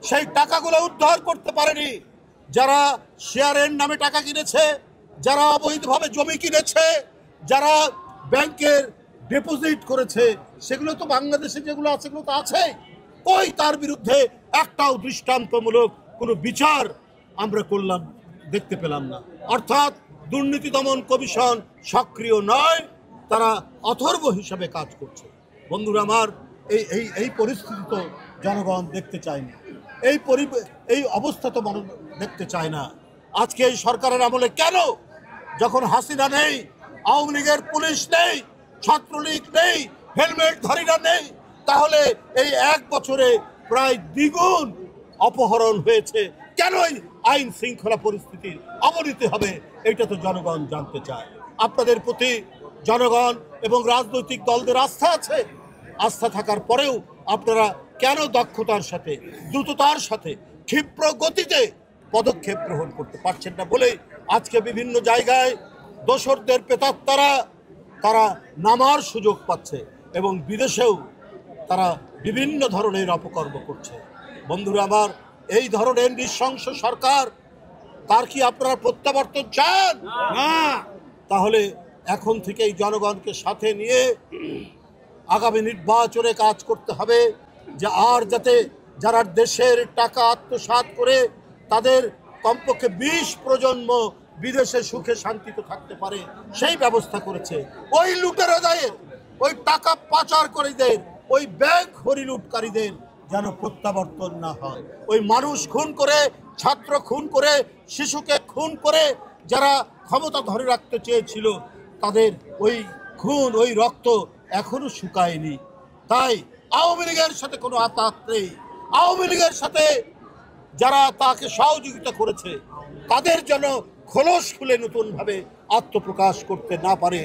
সেই টাকাগুলো উদ্ধার করতে পারেনি। যারা শেয়ারের নামে টাকা কিনেছে, যারা অবৈধভাবে জমি কিনেছে, যারা ব্যাংকের ডিপোজিট করেছে, সেগুলো তো বাংলাদেশে যেগুলো আছে সেগুলো তো আছে। কই তার বিরুদ্ধে একটাও দৃষ্টান্তমূলক কোনো বিচার আমরা করলাম, দেখতে পেলাম না। অর্থাৎ দুর্নীতি দমন কমিশন সক্রিয় নয়, তারা অথর্ব হিসাবে কাজ করছে। বন্ধুরা আমার, এই এই এই পরিস্থিতি তো জনগণ দেখতে চায়নি। এই অবস্থা তো মানুষ দেখতে চায় না। আজকে এই সরকারের আমলে কেন, যখন হাসিনা নেই, আওয়ামী লীগের পুলিশ নেই, ছাত্রলীগ নেই, হেলমেটধারীরা নেই, তাহলে এই এক বছরে প্রায় দ্বিগুণ অপহরণ হয়েছে? কেন এই আইন শৃঙ্খলা পরিস্থিতির অবনতি হবে? এটা তো জনগণ জানতে চায়। আপনাদের প্রতি জনগণ এবং রাজনৈতিক দলদের আস্থা আছে। আস্থা থাকার পরেও আপনারা কেন দক্ষতার সাথে, দ্রুততার সাথে, ক্ষিপ্র গতিতে পদক্ষেপ গ্রহণ করতে পারছেন না বলেই আজকে বিভিন্ন জায়গায় দোসরদের প্রেতাত্মারা তারা নামার সুযোগ পাচ্ছে এবং বিদেশেও তারা বিভিন্ন ধরনের অপকর্ম করছে। বন্ধুরা আমার, এই ধরনের নৃশংস সরকার, তার কি আপনারা প্রত্যাবর্তন চান? না। তাহলে এখন থেকেই জনগণকে সাথে নিয়ে আগামী নির্বাচনে কাজ করতে হবে, যে আর যাতে যারা দেশের টাকা আত্মসাৎ করে তাদের কমপক্ষে 20 প্রজন্ম বিদেশে সুখে শান্তিতে থাকতে পারে, সেই ব্যবস্থা করেছে। ওই লুটেরাদের, ওই টাকা পাচারকারীদের, ওই ব্যাংক হরিলুটকারীদের যেন প্রত্যাবর্তন না হয়। ওই মানুষ খুন করে, ছাত্র খুন করে, শিশুকে খুন করে যারা ক্ষমতা ধরে রাখতে চেয়েছিল, তাদের ওই খুন, ওই রক্ত এখনো শুকায়নি। তাই আওয়ামী লীগের সাথে কোনো আতাত নেই। আওয়ামী লীগের সাথে যারা তাকে সহযোগিতা করেছে তাদের যেন খোলস খুলে নতুনভাবে আত্মপ্রকাশ করতে না পারে।